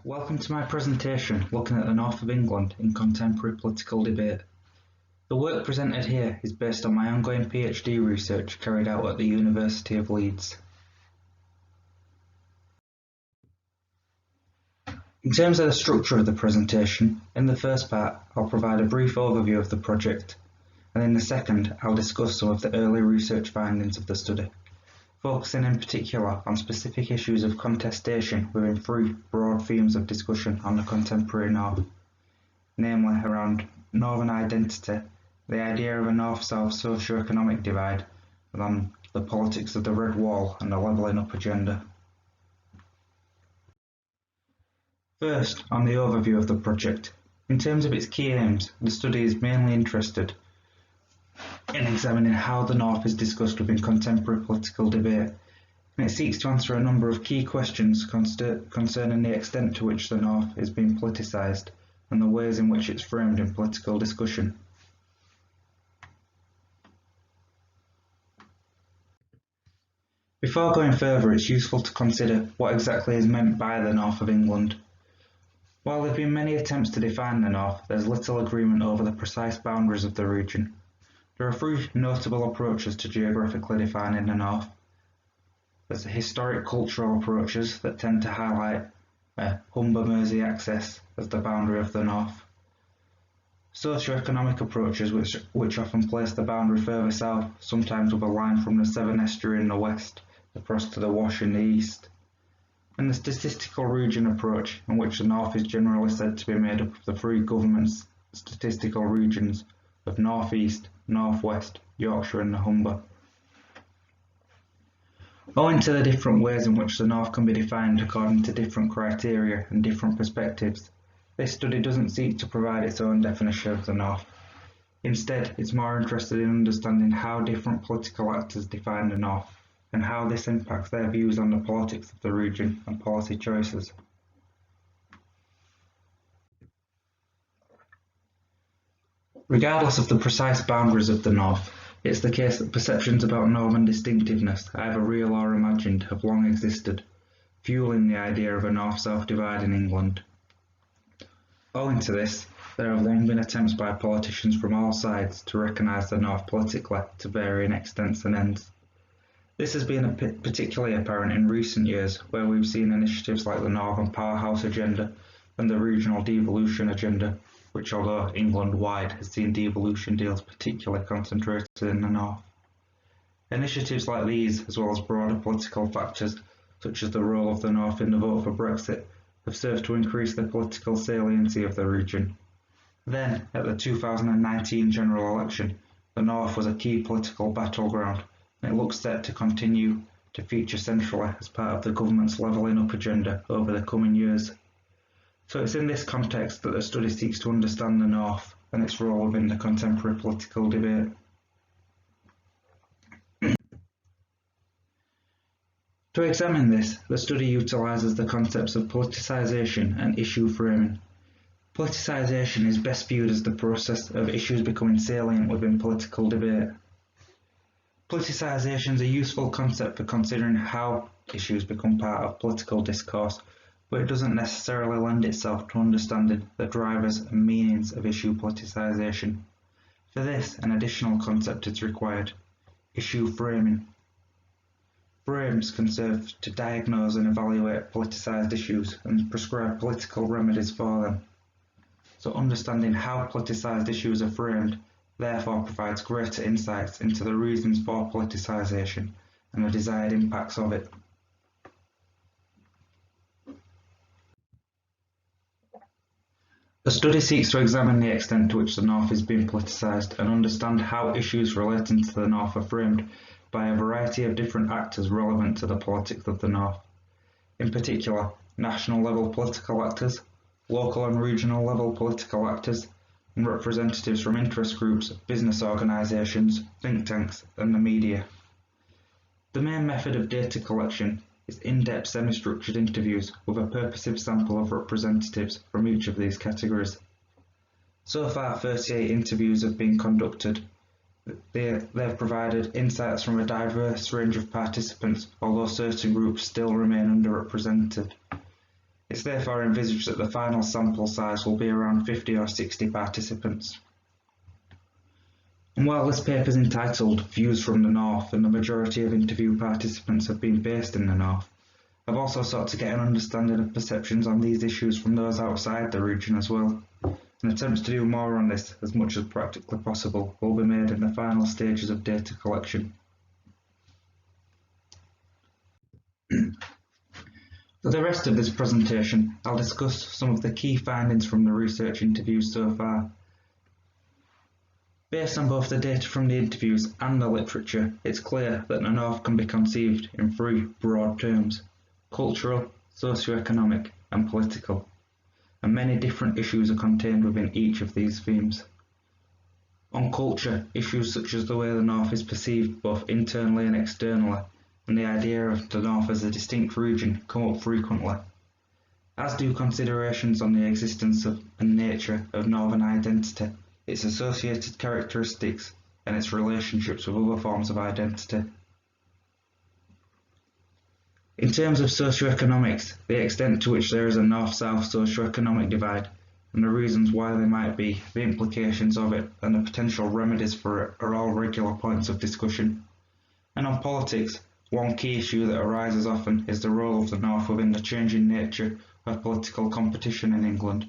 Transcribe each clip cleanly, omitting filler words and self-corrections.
Welcome to my presentation looking at the north of England in contemporary political debate. The work presented here is based on my ongoing PhD research carried out at the University of Leeds. In terms of the structure of the presentation, in the first part I'll provide a brief overview of the project, and in the second I'll discuss some of the early research findings of the study, focusing in particular on specific issues of contestation within three broad themes of discussion on the contemporary North, namely around Northern identity, the idea of a North-South socio-economic divide, and on the politics of the Red Wall and the levelling up agenda. First, on the overview of the project. In terms of its key aims, the study is mainly interested in examining how the North is discussed within contemporary political debate, and it seeks to answer a number of key questions concerning the extent to which the North is being politicised and the ways in which it's framed in political discussion. Before going further, it's useful to consider what exactly is meant by the North of England. While there have been many attempts to define the North, there's little agreement over the precise boundaries of the region. There are three notable approaches to geographically defining the North. There's the historic cultural approaches that tend to highlight Humber Mersey axis as the boundary of the North. Socio-economic approaches which often place the boundary further south, sometimes with a line from the Severn Estuary in the west across to the Wash in the east. And the statistical region approach, in which the North is generally said to be made up of the three government statistical regions of North East, North West, Yorkshire and the Humber. Owing to the different ways in which the North can be defined according to different criteria and different perspectives, this study doesn't seek to provide its own definition of the North. Instead, it's more interested in understanding how different political actors define the North, and how this impacts their views on the politics of the region and policy choices. Regardless of the precise boundaries of the North, it's the case that perceptions about Northern distinctiveness, either real or imagined, have long existed, fueling the idea of a North-South divide in England. Owing to this, there have long been attempts by politicians from all sides to recognise the North politically to varying extents and ends. This has been particularly apparent in recent years, where we've seen initiatives like the Northern Powerhouse Agenda and the Regional Devolution Agenda, which, although England-wide, has seen devolution deals particularly concentrated in the North. Initiatives like these, as well as broader political factors, such as the role of the North in the vote for Brexit, have served to increase the political saliency of the region. Then, at the 2019 general election, the North was a key political battleground, and it looks set to continue to feature centrally as part of the government's levelling up agenda over the coming years. So it's in this context that the study seeks to understand the North and its role within the contemporary political debate. To examine this, the study utilises the concepts of politicisation and issue framing. Politicisation is best viewed as the process of issues becoming salient within political debate. Politicisation is a useful concept for considering how issues become part of political discourse, but it doesn't necessarily lend itself to understanding the drivers and meanings of issue politicisation. For this, an additional concept is required: issue framing. Frames can serve to diagnose and evaluate politicised issues and prescribe political remedies for them. So understanding how politicised issues are framed therefore provides greater insights into the reasons for politicisation and the desired impacts of it. The study seeks to examine the extent to which the North is being politicised and understand how issues relating to the North are framed by a variety of different actors relevant to the politics of the North. In particular, national level political actors, local and regional level political actors, and representatives from interest groups, business organisations, think tanks, and the media. The main method of data collection is in-depth semi-structured interviews with a purposive sample of representatives from each of these categories. So far, 38 interviews have been conducted. They have provided insights from a diverse range of participants, although certain groups still remain underrepresented. It's therefore envisaged that the final sample size will be around 50 or 60 participants. And while this paper is entitled Views from the North and the majority of interview participants have been based in the North, I've also sought to get an understanding of perceptions on these issues from those outside the region as well. And attempts to do more on this as much as practically possible will be made in the final stages of data collection. For the rest of this presentation, I'll discuss some of the key findings from the research interviews so far. Based on both the data from the interviews and the literature, it's clear that the North can be conceived in three broad terms: cultural, socio-economic, and political, and many different issues are contained within each of these themes. On culture, issues such as the way the North is perceived both internally and externally, and the idea of the North as a distinct region come up frequently, as do considerations on the existence of and nature of Northern identity, its associated characteristics, and its relationships with other forms of identity. In terms of socioeconomics, the extent to which there is a North-South socioeconomic divide, and the reasons why there might be, the implications of it, and the potential remedies for it are all regular points of discussion. And on politics, one key issue that arises often is the role of the North within the changing nature of political competition in England,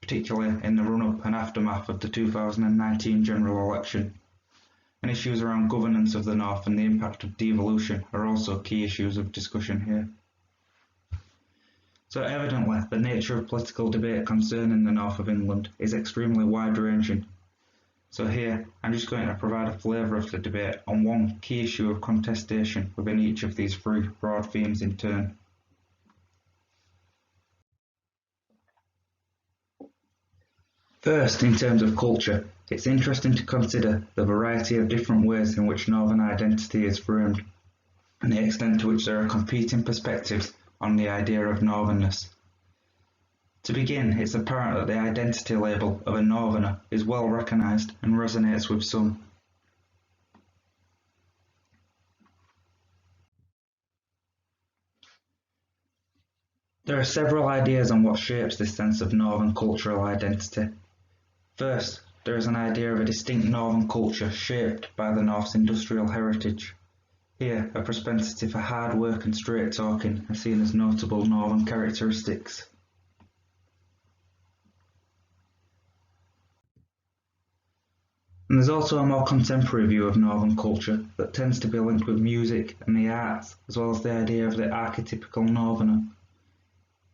particularly in the run-up and aftermath of the 2019 general election. And issues around governance of the North and the impact of devolution are also key issues of discussion here. So evidently, the nature of political debate concerning the North of England is extremely wide-ranging. So here, I'm just going to provide a flavour of the debate on one key issue of contestation within each of these three broad themes in turn. First, in terms of culture, it's interesting to consider the variety of different ways in which Northern identity is framed, and the extent to which there are competing perspectives on the idea of Northernness. To begin, it's apparent that the identity label of a Northerner is well recognised and resonates with some. There are several ideas on what shapes this sense of Northern cultural identity. First, there is an idea of a distinct Northern culture shaped by the North's industrial heritage. Here, a propensity for hard work and straight talking are seen as notable Northern characteristics. And there's also a more contemporary view of Northern culture that tends to be linked with music and the arts, as well as the idea of the archetypical Northerner.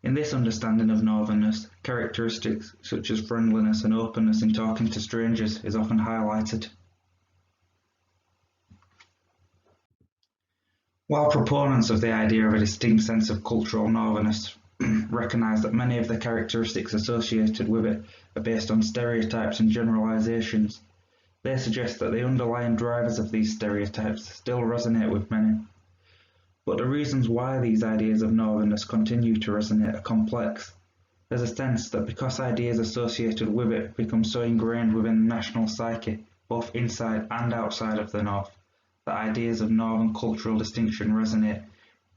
In this understanding of Northernness, characteristics such as friendliness and openness in talking to strangers is often highlighted. While proponents of the idea of a distinct sense of cultural Northernness recognise that many of the characteristics associated with it are based on stereotypes and generalisations, they suggest that the underlying drivers of these stereotypes still resonate with many. But the reasons why these ideas of Northernness continue to resonate are complex. There's a sense that because ideas associated with it become so ingrained within the national psyche, both inside and outside of the North, that ideas of Northern cultural distinction resonate,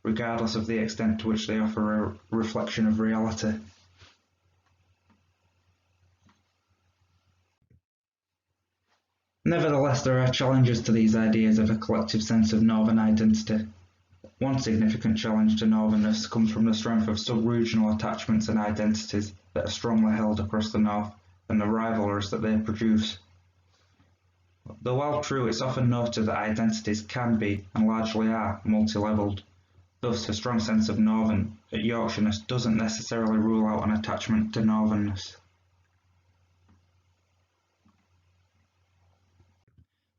regardless of the extent to which they offer a reflection of reality. Nevertheless, there are challenges to these ideas of a collective sense of Northern identity. One significant challenge to Northernness comes from the strength of sub-regional attachments and identities that are strongly held across the North and the rivalries that they produce. Though while true, it's often noted that identities can be, and largely are, multi-levelled. Thus, a strong sense of Northern at Yorkshireness doesn't necessarily rule out an attachment to Northernness.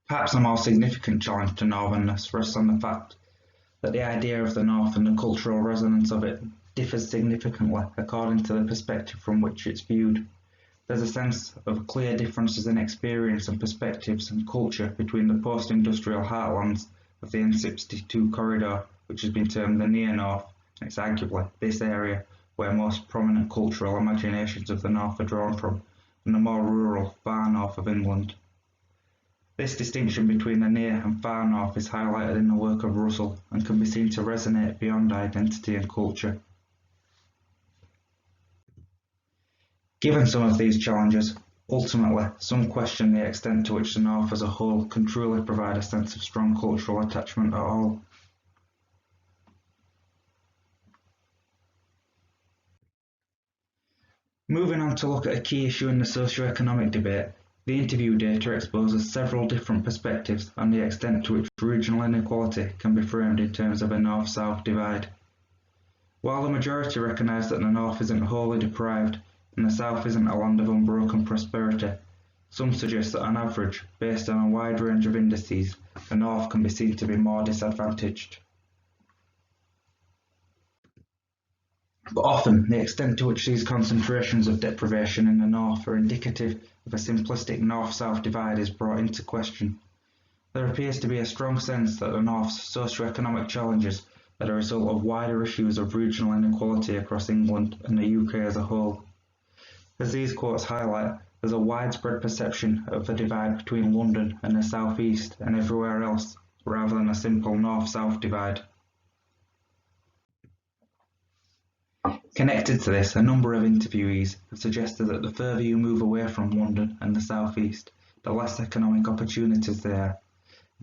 Perhaps a more significant challenge to Northernness rests on the fact that the idea of the North and the cultural resonance of it differs significantly according to the perspective from which it's viewed. There's a sense of clear differences in experience and perspectives and culture between the post-industrial heartlands of the M62 corridor, which has been termed the Near North, and it's arguably this area where most prominent cultural imaginations of the North are drawn from, and the more rural far north of England. This distinction between the near and far north is highlighted in the work of Russell and can be seen to resonate beyond identity and culture. Given some of these challenges, ultimately, some question the extent to which the North as a whole can truly provide a sense of strong cultural attachment at all. Moving on to look at a key issue in the socio-economic debate, the interview data exposes several different perspectives on the extent to which regional inequality can be framed in terms of a North-South divide. While the majority recognise that the North isn't wholly deprived and the South isn't a land of unbroken prosperity, some suggest that on average, based on a wide range of indices, the North can be seen to be more disadvantaged. But often, the extent to which these concentrations of deprivation in the North are indicative of a simplistic North-South divide is brought into question. There appears to be a strong sense that the North's socio-economic challenges are the result of wider issues of regional inequality across England and the UK as a whole. As these quotes highlight, there's a widespread perception of a divide between London and the South East and everywhere else, rather than a simple North-South divide. Connected to this, a number of interviewees have suggested that the further you move away from London and the South East, the less economic opportunities there are.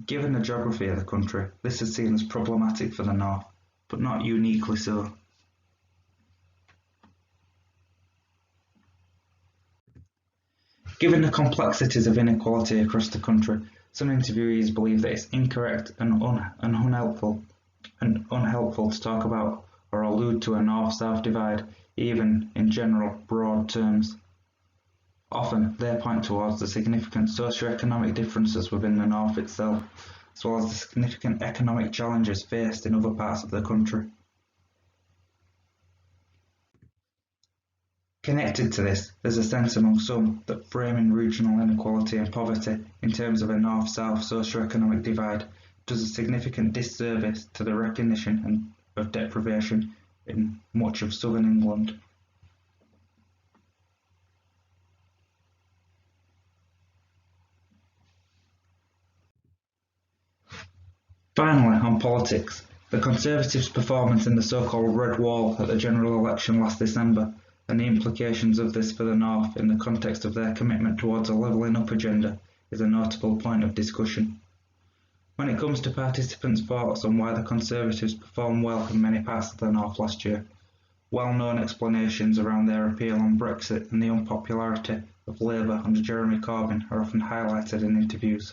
Given the geography of the country, this is seen as problematic for the North, but not uniquely so. Given the complexities of inequality across the country, some interviewees believe that it's incorrect and unhelpful to talk about or allude to a North-South divide, even in general, broad terms. Often, they point towards the significant socio-economic differences within the North itself, as well as the significant economic challenges faced in other parts of the country. Connected to this, there's a sense among some that framing regional inequality and poverty in terms of a North-South socio-economic divide does a significant disservice to the recognition of deprivation in much of southern England. Finally, on politics, the Conservatives' performance in the so-called Red Wall at the general election last December and the implications of this for the North in the context of their commitment towards a levelling up agenda is a notable point of discussion. When it comes to participants' thoughts on why the Conservatives performed well in many parts of the North last year, well-known explanations around their appeal on Brexit and the unpopularity of Labour under Jeremy Corbyn are often highlighted in interviews.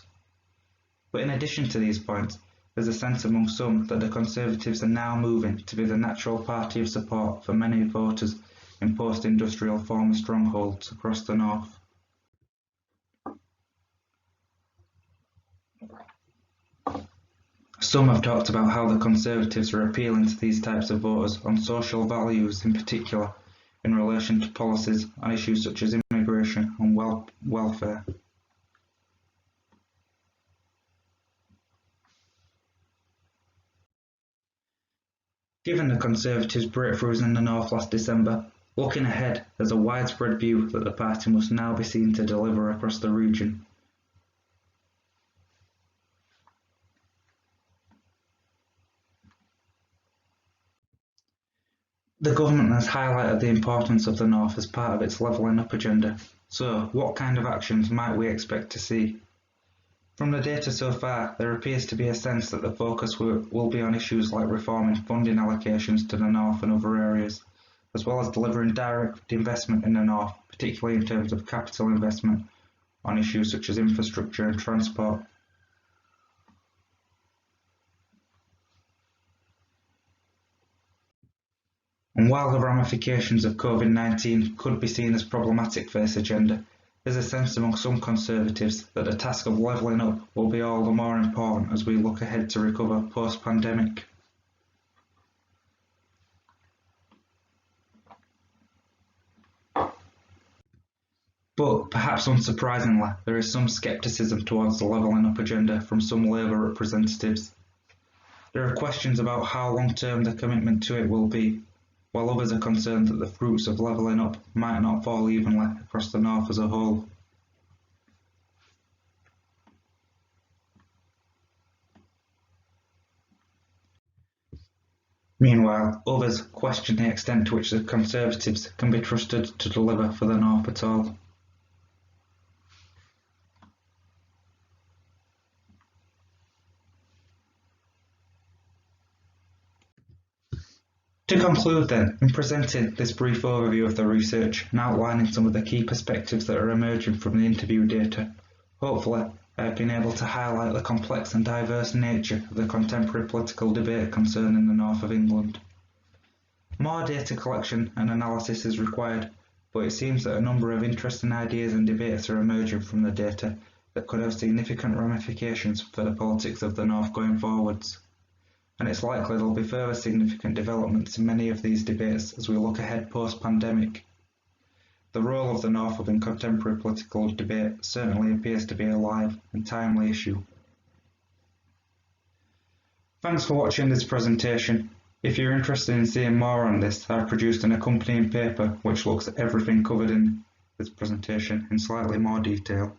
But in addition to these points, there's a sense among some that the Conservatives are now moving to be the natural party of support for many voters in post-industrial former strongholds across the North. Some have talked about how the Conservatives are appealing to these types of voters on social values in particular in relation to policies on issues such as immigration and welfare. Given the Conservatives' breakthroughs in the North last December, looking ahead, there's a widespread view that the party must now be seen to deliver across the region. The government has highlighted the importance of the North as part of its levelling up agenda. So, what kind of actions might we expect to see? From the data so far, there appears to be a sense that the focus will be on issues like reforming funding allocations to the North and other areas, as well as delivering direct investment in the North, particularly in terms of capital investment on issues such as infrastructure and transport. And while the ramifications of COVID-19 could be seen as problematic for this agenda, there's a sense among some Conservatives that the task of levelling up will be all the more important as we look ahead to recover post-pandemic. But, perhaps unsurprisingly, there is some scepticism towards the levelling up agenda from some Labour representatives. There are questions about how long-term the commitment to it will be, while others are concerned that the fruits of levelling up might not fall evenly across the North as a whole. Meanwhile, others question the extent to which the Conservatives can be trusted to deliver for the North at all. To conclude then, in presenting this brief overview of the research and outlining some of the key perspectives that are emerging from the interview data, hopefully I have been able to highlight the complex and diverse nature of the contemporary political debate concerning the North of England. More data collection and analysis is required, but it seems that a number of interesting ideas and debates are emerging from the data that could have significant ramifications for the politics of the North going forwards. And it's likely there will be further significant developments in many of these debates as we look ahead post-pandemic. The role of the North within contemporary political debate certainly appears to be a live and timely issue. Thanks for watching this presentation. If you're interested in seeing more on this, I've produced an accompanying paper which looks at everything covered in this presentation in slightly more detail.